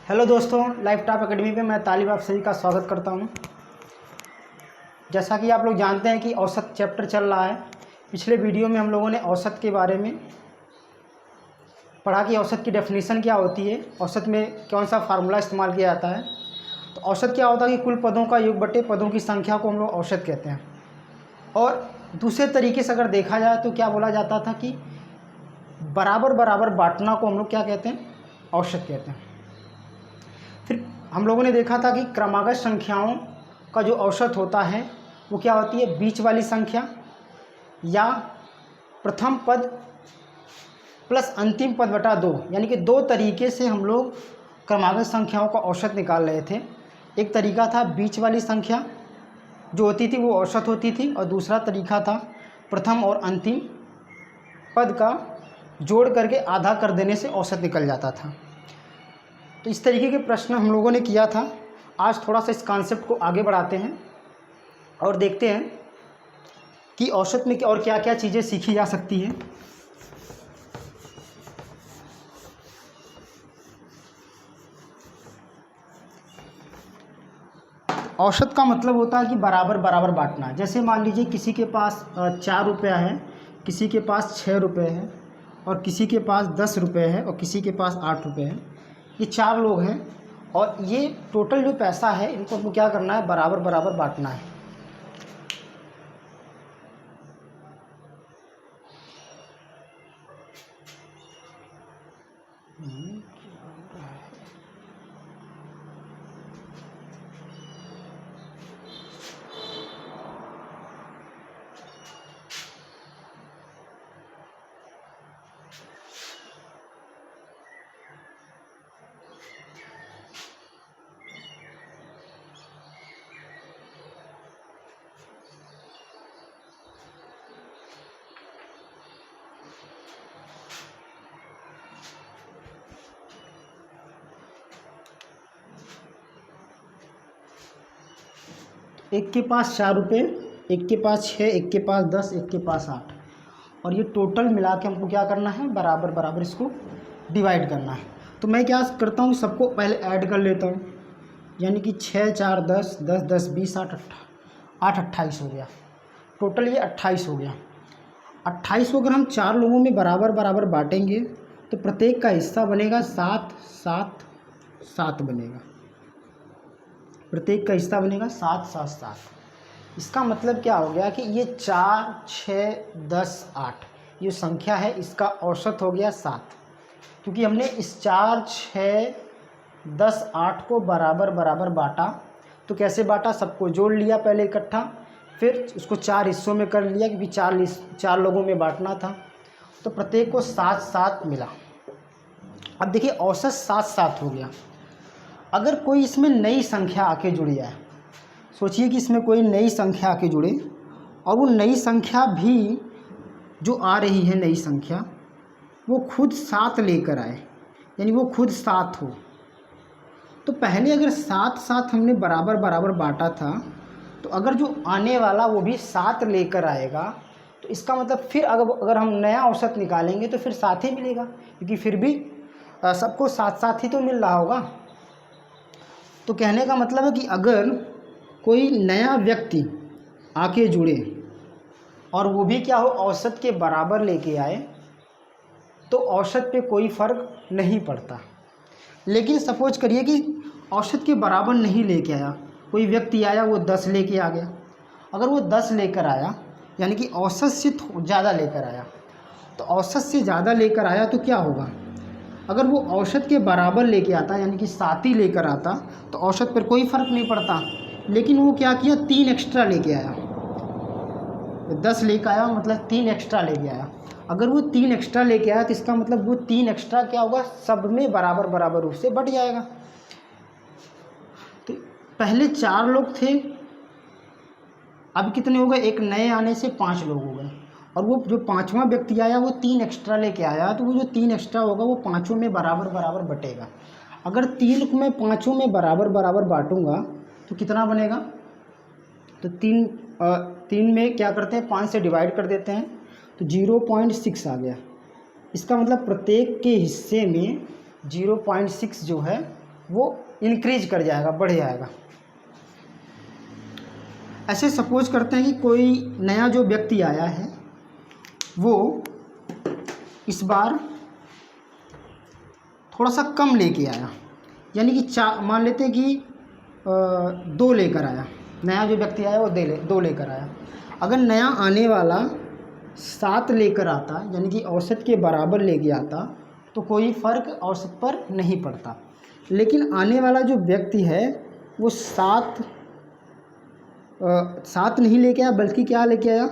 Hello दोस्तों, life top academy पे मैं तालिब आप सभी का स्वागत करता हूं। जैसा कि आप लोग जानते हैं कि औसत चैप्टर चल रहा है। पिछले वीडियो में हम लोगों ने औसत के बारे में पढ़ा कि औसत की डेफिनेशन क्या होती है, औसत में कौन सा फार्मूला इस्तेमाल किया जाता है। तो औसत क्या होता है कि कुल पदों का योग बटे पदों की संख्या को हम लोग औसत कहते हैं। और दूसरे तरीके से अगर देखा जाए तो क्या बोला जाता था कि बराबर बराबर बांटना को हम लोग क्या कहते हैं, औसत कहते हैं। फिर हम लोगों ने देखा था कि क्रमागत संख्याओं का जो औसत होता है वो क्या होती है, बीच वाली संख्या या प्रथम पद प्लस अंतिम पद बटा 2, यानी कि दो तरीके से हम लोग क्रमागत संख्याओं का औसत निकाल रहे थे। एक तरीका था बीच वाली संख्या जो होती थी वो औसत होती थी, और दूसरा तरीका था प्रथम और अंतिम पद का जोड़ करके आधा कर देने से औसत निकल जाता था। तो इस तरीके के प्रश्न हम लोगों ने किया था। आज थोड़ा सा इस कॉन्सेप्ट को आगे बढ़ाते हैं और देखते हैं कि औसत में और क्या क्या चीज़ें सीखी जा सकती हैं। औसत का मतलब होता है कि बराबर बराबर बांटना। जैसे मान लीजिए किसी के पास 4 रुपया है, किसी के पास 6 रुपये है, और किसी के पास 10 रुपये है, और किसी के पास 8 रुपये है। ये 4 लोग हैं और ये टोटल जो पैसा है इनको हमको क्या करना है, बराबर बराबर बांटना है। एक के पास 4 रुपये, एक के पास 6, एक के पास 10, एक के पास 8, और ये टोटल मिला के हमको क्या करना है, बराबर बराबर इसको डिवाइड करना है। तो मैं क्या करता हूँ, सबको पहले ऐड कर लेता हूँ, यानी कि 6 4 10, 10 10 20, 8 28 हो गया। टोटल ये 28 हो गया। 28 को अगर हम 4 लोगों में बराबर बराबर बांटेंगे तो प्रत्येक का हिस्सा बनेगा 7 7 7 बनेगा। प्रत्येक का हिस्सा बनेगा 7 7 7। इसका मतलब क्या हो गया कि ये 4 6 10 8 ये संख्या है, इसका औसत हो गया 7, क्योंकि हमने इस 4 6 10 8 को बराबर बराबर बांटा। तो कैसे बांटा, सबको जोड़ लिया पहले इकट्ठा, फिर उसको 4 हिस्सों में कर लिया क्योंकि 4 लोगों में बांटना था। तो प्रत्येक को 7 7 मिला। अब देखिए औसत 7 7 हो गया। अगर कोई इसमें नई संख्या आके जुड़ जाए, सोचिए कि इसमें कोई नई संख्या आके जुड़े और वो नई संख्या भी जो आ रही है, नई संख्या वो खुद 7 लेकर आए, यानी वो खुद 7 हो। तो पहले अगर 7 7 हमने बराबर बराबर बांटा था, तो अगर जो आने वाला वो भी 7 लेकर आएगा, तो इसका मतलब फिर अगर हम नया औसत निकालेंगे तो फिर 7 ही मिलेगा, क्योंकि फिर भी सबको 7 7 ही तो मिल रहा होगा। तो कहने का मतलब है कि अगर कोई नया व्यक्ति आके जुड़े और वो भी क्या हो, औसत के बराबर लेके आए, तो औसत पे कोई फ़र्क नहीं पड़ता। लेकिन सपोज करिए कि औसत के बराबर नहीं लेके आया, कोई व्यक्ति आया वो 10 लेके आ गया। अगर वो 10 लेकर आया यानी कि औसत से ज़्यादा लेकर आया, तो औसत से ज़्यादा लेकर आया तो क्या होगा, अगर वो औसत के बराबर लेके आता यानी कि 7 ही लेकर आता तो औसत पर कोई फ़र्क नहीं पड़ता। लेकिन वो क्या किया, 3 एक्स्ट्रा लेके आया। 10 लेकर आया मतलब 3 एक्स्ट्रा लेके आया। अगर वो 3 एक्स्ट्रा लेके आया तो इसका मतलब वो 3 एक्स्ट्रा क्या होगा, सब में बराबर बराबर रूप से बट जाएगा। तो पहले 4 लोग थे, अब कितने हो गए, एक नए आने से 5 लोग हो गए। और वो जो 5वां व्यक्ति आया वो 3 एक्स्ट्रा लेके आया, तो वो जो 3 एक्स्ट्रा होगा वो 5 में बराबर बराबर बटेगा। अगर 3 को मैं 5 में बराबर बराबर बांटूंगा तो कितना बनेगा, तो 3 में क्या करते हैं, 5 से डिवाइड कर देते हैं तो 0.6 आ गया। इसका मतलब प्रत्येक के हिस्से में 0.6 जो है वो इंक्रीज कर जाएगा, बढ़ जाएगा। ऐसे सपोज करते हैं कि कोई नया जो व्यक्ति आया है वो इस बार थोड़ा सा कम लेके आया, यानी कि मान लेते हैं कि 2 लेकर आया। नया जो व्यक्ति आया वो 2 लेकर आया। अगर नया आने वाला 7 लेकर आता, यानी कि औसत के बराबर लेके आता, तो कोई फ़र्क औसत पर नहीं पड़ता। लेकिन आने वाला जो व्यक्ति है वो 7 नहीं लेके आया, बल्कि क्या लेके आया,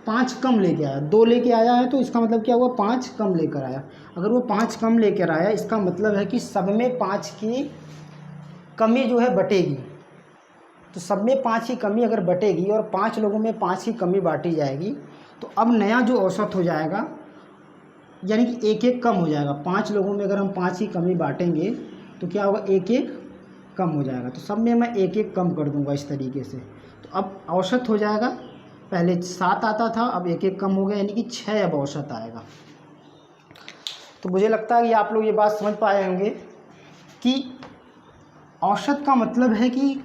5 कम लेके आया। 2 लेके आया है तो इसका मतलब क्या हुआ, 5 कम लेकर आया। अगर वो 5 कम लेकर आया, इसका मतलब है कि सब में 5 की कमी जो है बटेगी। तो सब में 5 की कमी अगर बटेगी और 5 लोगों में 5 की कमी बांटी जाएगी, तो अब नया जो औसत हो जाएगा, यानी कि 1-1 कम हो जाएगा। 5 लोगों में अगर हम 5 की कमी बांटेंगे तो क्या होगा, 1-1 कम हो जाएगा। तो सब में मैं 1-1 कम कर दूंगा इस तरीके से। तो अब औसत हो जाएगा, पहले 7 आता था, अब 1-1 कम हो गया, यानी कि 6 अब औसत आएगा। तो मुझे लगता है कि आप लोग ये बात समझ पाए होंगे कि औसत का मतलब है कि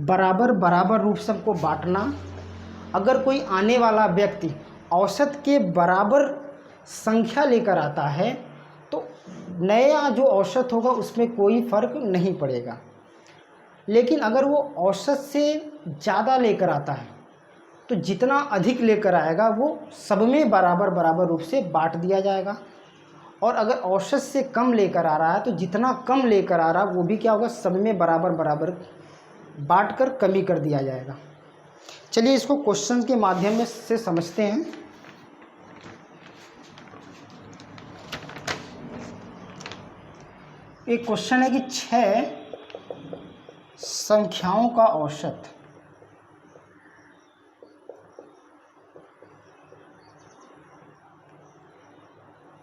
बराबर बराबर रूप से सबको बांटना। अगर कोई आने वाला व्यक्ति औसत के बराबर संख्या लेकर आता है तो नया जो औसत होगा उसमें कोई फ़र्क नहीं पड़ेगा। लेकिन अगर वो औसत से ज़्यादा लेकर आता है तो जितना अधिक लेकर आएगा वो सब में बराबर बराबर रूप से बांट दिया जाएगा। और अगर औसत से कम लेकर आ रहा है तो जितना कम लेकर आ रहा है वो भी क्या होगा, सब में बराबर बराबर बांट कर कमी कर दिया जाएगा। चलिए इसको क्वेश्चन के माध्यम से समझते हैं। एक क्वेश्चन है कि 6 संख्याओं का औसत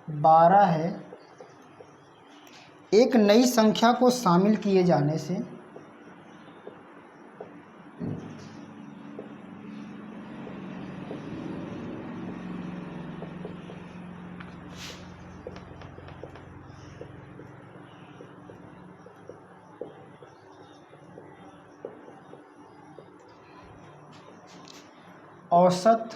12 है। एक नई संख्या को शामिल किए जाने से औसत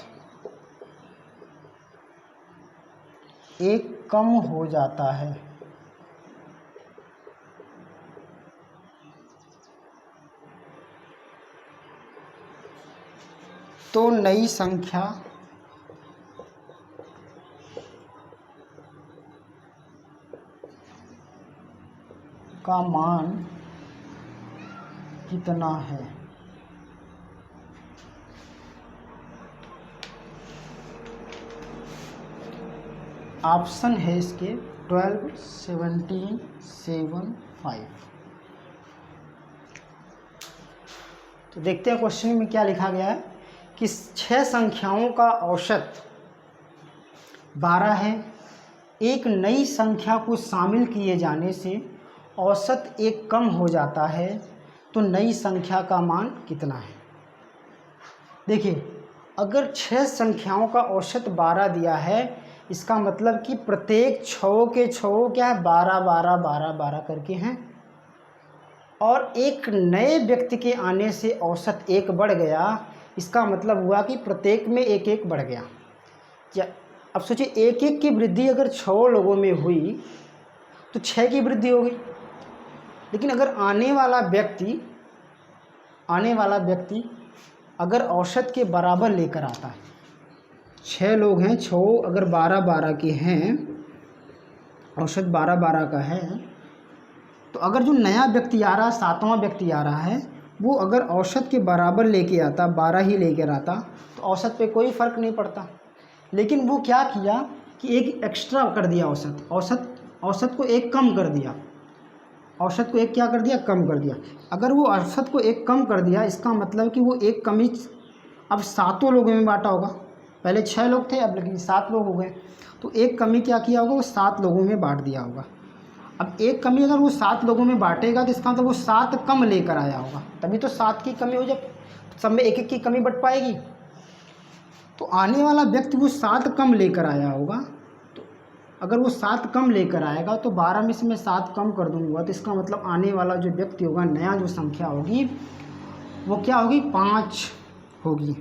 1 कम हो जाता है। तो नई संख्या का मान कितना है। ऑप्शन है इसके 12, 17, 7, 5। तो देखते हैं क्वेश्चन में क्या लिखा गया है कि 6 संख्याओं का औसत 12 है। एक नई संख्या को शामिल किए जाने से औसत 1 कम हो जाता है, तो नई संख्या का मान कितना है। देखिए, अगर 6 संख्याओं का औसत 12 दिया है, इसका मतलब कि प्रत्येक 6 के 6 क्या है, 12 12 12 12 करके हैं। और एक नए व्यक्ति के आने से औसत 1 बढ़ गया, इसका मतलब हुआ कि प्रत्येक में 1-1 बढ़ गया। या अब सोचिए, 1-1 की वृद्धि अगर 6 लोगों में हुई तो 6 की वृद्धि हो गई। लेकिन अगर आने वाला व्यक्ति अगर औसत के बराबर लेकर आता है, 6 लोग हैं, 6 अगर 12 12 के हैं, औसत 12 12 का है, तो अगर जो नया व्यक्ति आ रहा है, 7वां व्यक्ति आ रहा है, वो अगर औसत के बराबर लेके आता, 12 ही लेकर आता, तो औसत पे कोई फ़र्क नहीं पड़ता। लेकिन वो क्या किया कि 1 एक्स्ट्रा कर दिया, औसत को 1 कम कर दिया। औसत को 1 क्या कर दिया, कम कर दिया। अगर वो औसत को 1 कम कर दिया, इसका मतलब कि वो 1 कमी अब 7 लोगों में बांटा होगा। पहले 6 लोग थे, अब लेकिन 7 लोग हो गए, तो 1 कमी क्या किया होगा, वो 7 लोगों में बांट दिया होगा। अब 1 कमी अगर वो 7 लोगों में बांटेगा तो इसका मतलब वो 7 कम लेकर आया होगा, तभी तो 7 की कमी हो, जब सब में 1-1 की कमी बट पाएगी। तो आने वाला व्यक्ति वो 7 कम लेकर आया होगा, तो अगर वो 7 कम लेकर आएगा तो 12 में से मैं 7 कम कर दूंगा, तो इसका मतलब आने वाला जो व्यक्ति होगा, नया जो संख्या होगी वो क्या होगी, 5 होगी।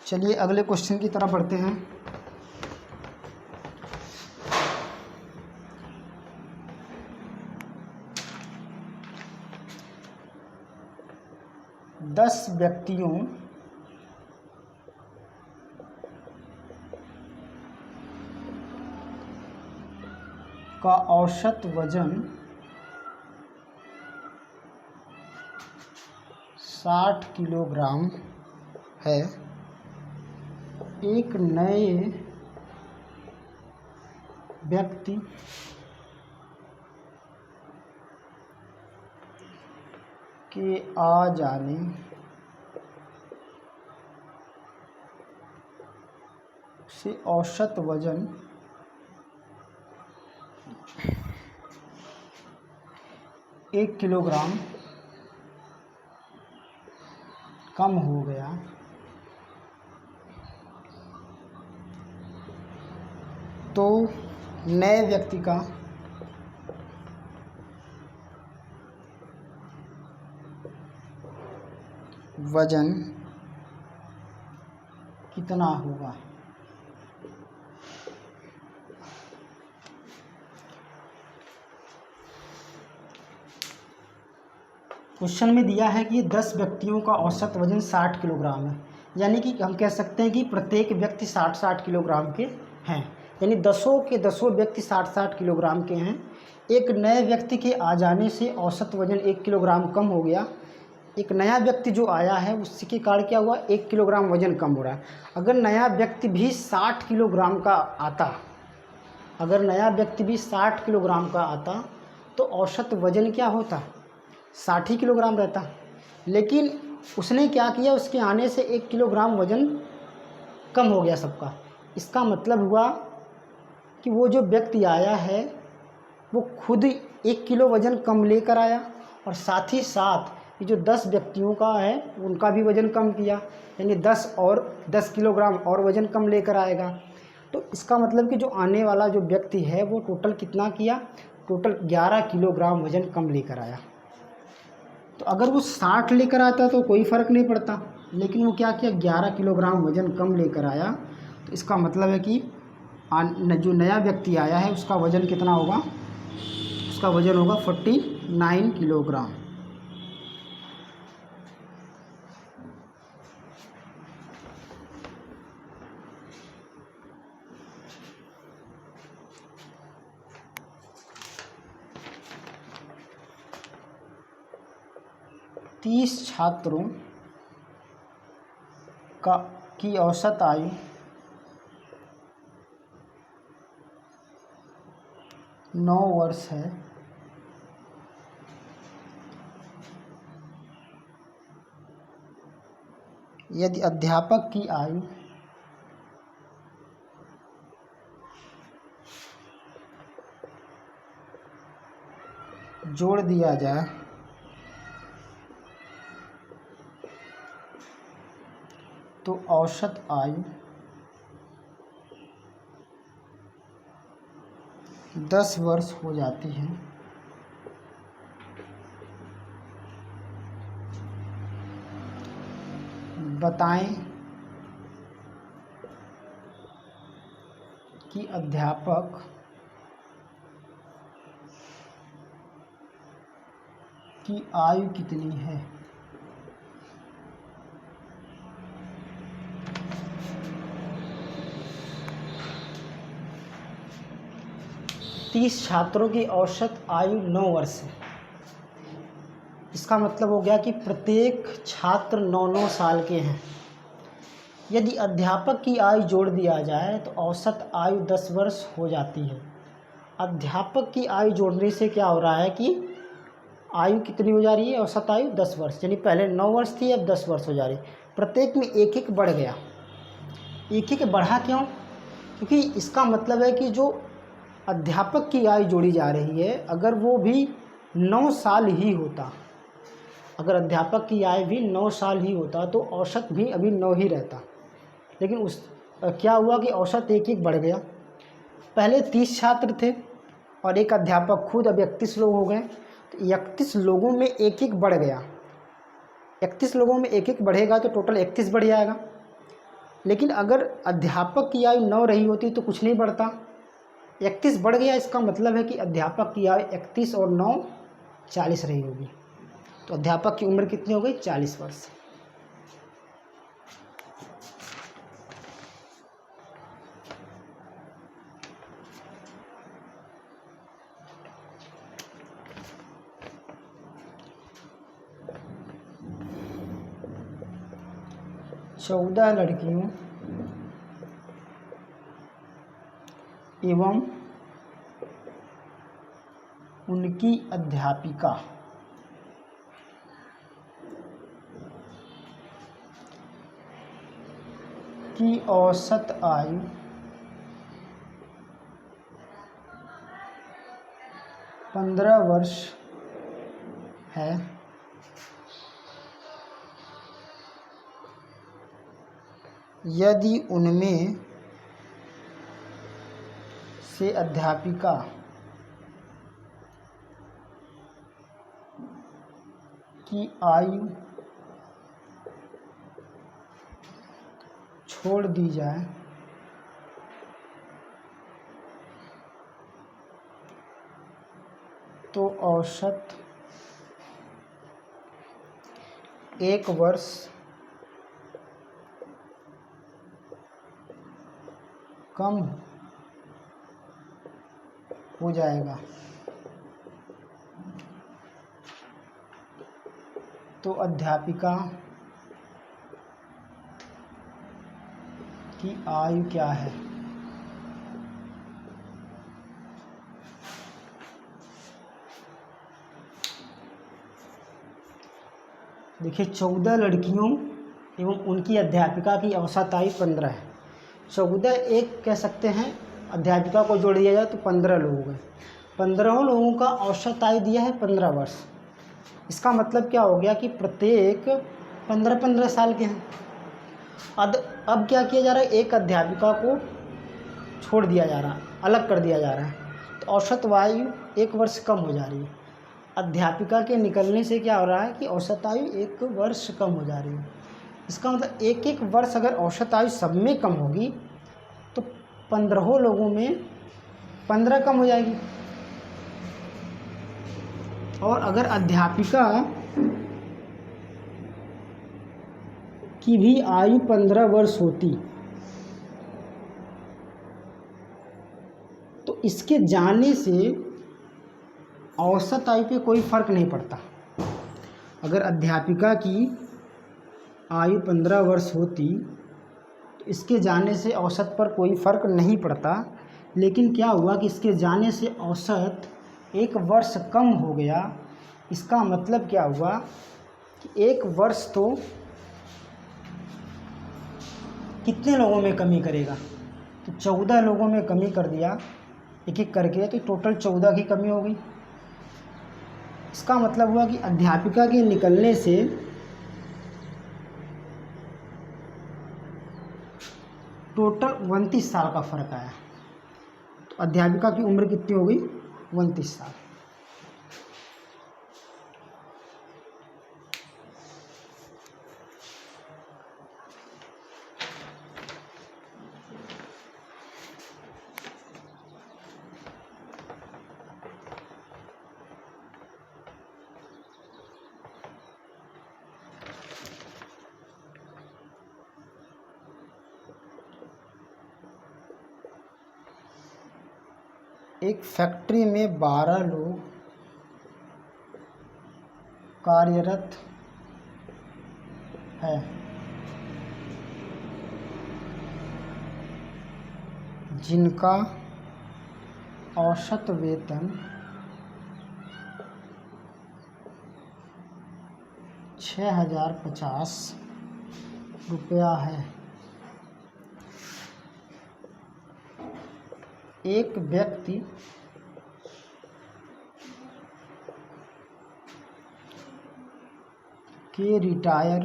चलिए अगले क्वेश्चन की तरफ बढ़ते हैं। दस व्यक्तियों का औसत वजन 60 किलोग्राम है। एक नए व्यक्ति के आ जाने से औसत वजन 1 किलोग्राम कम हो गया, तो नए व्यक्ति का वजन कितना होगा। क्वेश्चन में दिया है कि 10 व्यक्तियों का औसत वजन 60 किलोग्राम है, यानी कि हम कह सकते हैं कि प्रत्येक व्यक्ति 60-60 किलोग्राम के हैं, यानी दसों के दसों व्यक्ति 60-60 किलोग्राम के हैं। एक नए व्यक्ति के आ जाने से औसत वजन 1 किलोग्राम कम हो गया। एक नया व्यक्ति जो आया है उसके कारण क्या हुआ, 1 किलोग्राम वजन कम हो रहा है। अगर नया व्यक्ति भी 60 किलोग्राम का आता, अगर नया व्यक्ति भी 60 किलोग्राम का आता तो औसत वजन क्या होता, 60 किलोग्राम रहता। लेकिन उसने क्या किया, उसके आने से 1 किलोग्राम वजन कम हो गया सबका। इसका मतलब हुआ कि वो जो व्यक्ति आया है वो खुद 1 किलो वज़न कम लेकर आया, और साथ ही साथ ये जो 10 व्यक्तियों का है उनका भी वज़न कम किया, यानी 10 किलोग्राम और वज़न कम लेकर आएगा। तो इसका मतलब कि जो आने वाला जो व्यक्ति है वो टोटल कितना किया, टोटल 11 किलोग्राम वज़न कम लेकर आया। तो अगर वो 60 लेकर आता तो कोई फ़र्क नहीं पड़ता, लेकिन वो क्या किया, 11 किलोग्राम वज़न कम लेकर आया। तो इसका मतलब है कि जो नया व्यक्ति आया है उसका वज़न कितना होगा, उसका वज़न होगा 49 किलोग्राम। तीस छात्रों की औसत आयु 9 वर्ष है। यदि अध्यापक की आयु जोड़ दिया जाए तो औसत आयु 10 वर्ष हो जाती है। बताएं कि अध्यापक की आयु कितनी है। तीस छात्रों की औसत आयु 9 वर्ष है। इसका मतलब हो गया कि प्रत्येक छात्र 9-9 साल के हैं। यदि अध्यापक की आयु जोड़ दिया जाए तो औसत आयु 10 वर्ष हो जाती है। अध्यापक की आयु जोड़ने से क्या हो रहा है कि आयु कितनी हो जा रही है, औसत आयु 10 वर्ष, यानी पहले 9 वर्ष थी अब 10 वर्ष हो जा रही। प्रत्येक में एक एक बढ़ गया। एक एक बढ़ा क्यों, क्योंकि इसका मतलब है कि जो अध्यापक की आयु जोड़ी जा रही है, अगर वो भी 9 साल ही होता अगर अध्यापक की आयु भी 9 साल ही होता तो औसत भी अभी 9 ही रहता, लेकिन क्या हुआ कि औसत एक एक बढ़ गया। पहले 30 छात्र थे और एक अध्यापक खुद, अब 31 लोग हो गए, तो 31 लोगों में एक एक बढ़ गया। 31 लोगों में एक एक बढ़ेगा तो टोटल 31 बढ़ जाएगा। लेकिन अगर अध्यापक की आयु 9 रही होती तो कुछ नहीं बढ़ता, 31 बढ़ गया, इसका मतलब है कि अध्यापक की आयु 31 और 9 40 रही होगी। तो अध्यापक की उम्र कितनी हो गई? 40 वर्ष। चौदह लड़कियों एवं उनकी अध्यापिका की औसत आयु 15 वर्ष है। यदि उनमें से अध्यापिका की आयु छोड़ दी जाए तो औसत 1 वर्ष कम हो जाएगा। तो अध्यापिका की आयु क्या है? देखिए, 14 लड़कियों एवं उनकी अध्यापिका की औसत आयु 15 है। 14 एक कह सकते हैं, अध्यापिका को जोड़ दिया जाए तो 15 लोग हो गए। 15 लोगों का औसत आयु दिया है 15 वर्ष। इसका मतलब क्या हो गया कि प्रत्येक 15-15 साल के हैं। अब क्या किया जा रहा है? एक अध्यापिका को छोड़ दिया जा रहा है, अलग कर दिया जा रहा है, तो औसत आयु 1 वर्ष कम हो जा रही है। अध्यापिका के निकलने से क्या हो रहा है कि औसत आयु 1 वर्ष कम हो जा रही है। इसका मतलब 1-1 वर्ष अगर औसत आयु सब में कम होगी तो 15 लोगों में 15 कम हो जाएगी। और अगर अध्यापिका की भी आयु 15 वर्ष होती तो इसके जाने से औसत आयु पे कोई फर्क नहीं पड़ता। अगर अध्यापिका की आयु 15 वर्ष होती तो इसके जाने से औसत पर कोई फर्क नहीं पड़ता। लेकिन क्या हुआ कि इसके जाने से औसत 1 वर्ष कम हो गया। इसका मतलब क्या हुआ कि 1 वर्ष तो कितने लोगों में कमी करेगा? तो 14 लोगों में कमी कर दिया एक एक करके, तो टोटल 14 की कमी हो गई। इसका मतलब हुआ कि अध्यापिका के निकलने से टोटल 29 साल का फर्क आया। तो अध्यापिका की उम्र कितनी हो गई? 29 साल। एक फैक्ट्री में 12 लोग कार्यरत है। जिनका औसत वेतन 6050 रुपया है। एक व्यक्ति के रिटायर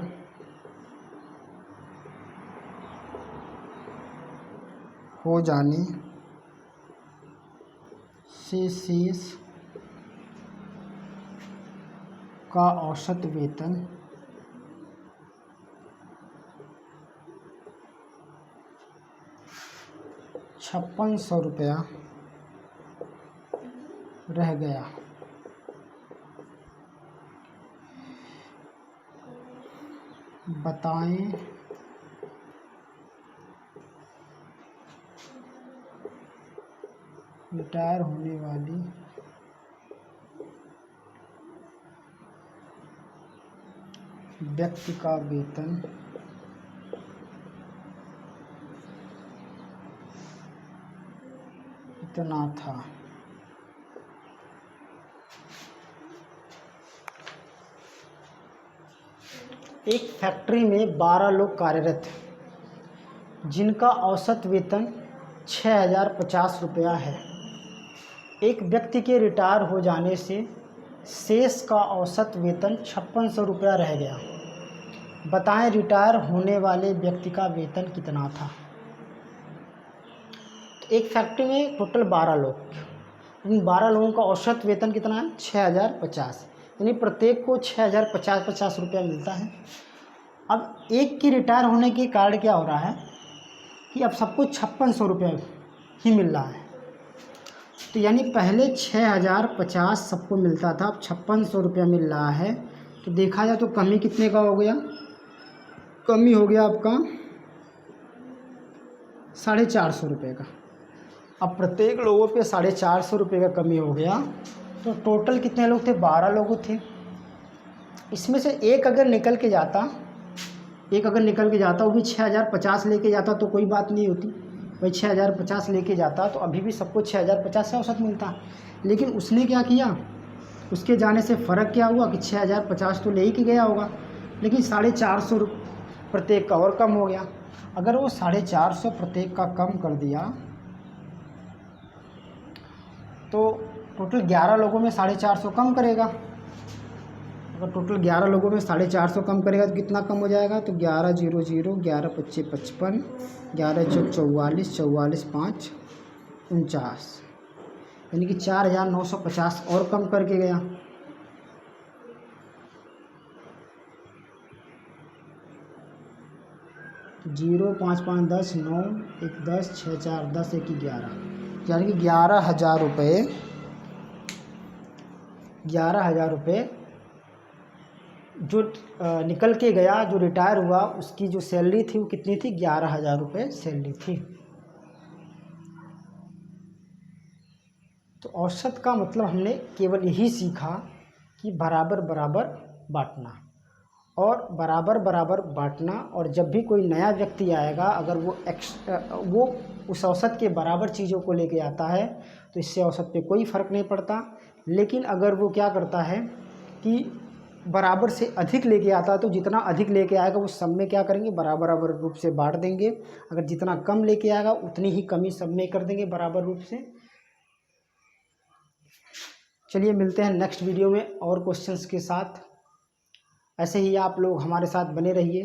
हो जाने से शेष का औसत वेतन 5600 रुपया रह गया। बताएं रिटायर होने वाली व्यक्ति का वेतन कितना था। एक फैक्ट्री में 12 लोग कार्यरत हैं जिनका औसत वेतन 6050 रुपया है। एक व्यक्ति के रिटायर हो जाने से शेष का औसत वेतन 5600 रुपया रह गया। बताएं रिटायर होने वाले व्यक्ति का वेतन कितना था। तो एक फैक्ट्री में टोटल 12 लोग, इन 12 लोगों का औसत वेतन कितना है 6050, यानी प्रत्येक को 6050 रुपया मिलता है। अब एक की रिटायर होने के कारण क्या हो रहा है कि अब सबको 5600 रुपया ही मिल रहा है। तो यानी पहले 6050 सबको मिलता था, अब 5600 रुपया मिल रहा है। तो देखा जाए तो कमी कितने का हो गया, कमी हो गया आपका 450 रुपये का। अब प्रत्येक लोगों पे 450 रुपये का कमी हो गया। तो टोटल कितने लोग थे, 12 लोग थे। इसमें से एक अगर निकल के जाता, वो भी 6050 लेके जाता तो कोई बात नहीं होती, भाई 6050 लेके जाता तो अभी भी सबको 6050 से औसत मिलता। लेकिन उसने क्या किया, उसके जाने से फ़र्क क्या हुआ कि 6050 तो ले ही के गया होगा, लेकिन 450 प्रत्येक का और कम हो गया। अगर वो 450 प्रत्येक का कम कर दिया तो टोटल 11 लोगों में 450 कम करेगा। अगर टोटल 11 लोगों में 450 कम करेगा तो कितना कम हो जाएगा, तो 11 0 0, 11 25 55, 11 4 44, 44 5 49, यानी कि 4950 और कम करके गया। जीरो 5 5 10 9 1 10 6 4 10 1 11, यानी कि 11,000 रुपये, 11,000 रुपये जो निकल के गया, जो रिटायर हुआ, उसकी जो सैलरी थी वो कितनी थी, 11,000 रुपये सैलरी थी। तो औसत का मतलब हमने केवल यही सीखा कि बराबर बराबर बांटना, और बराबर बराबर बांटना। और जब भी कोई नया व्यक्ति आएगा, अगर वो उस औसत के बराबर चीज़ों को लेके आता है तो इससे औसत पे कोई फ़र्क नहीं पड़ता। लेकिन अगर वो क्या करता है कि बराबर से अधिक लेके आता है, तो जितना अधिक लेके आएगा वो सब में क्या करेंगे, बराबर बराबर रूप से बांट देंगे। अगर जितना कम लेके आएगा उतनी ही कमी सब में कर देंगे बराबर रूप से। चलिए मिलते हैं नेक्स्ट वीडियो में और क्वेश्चंस के साथ। ऐसे ही आप लोग हमारे साथ बने रहिए।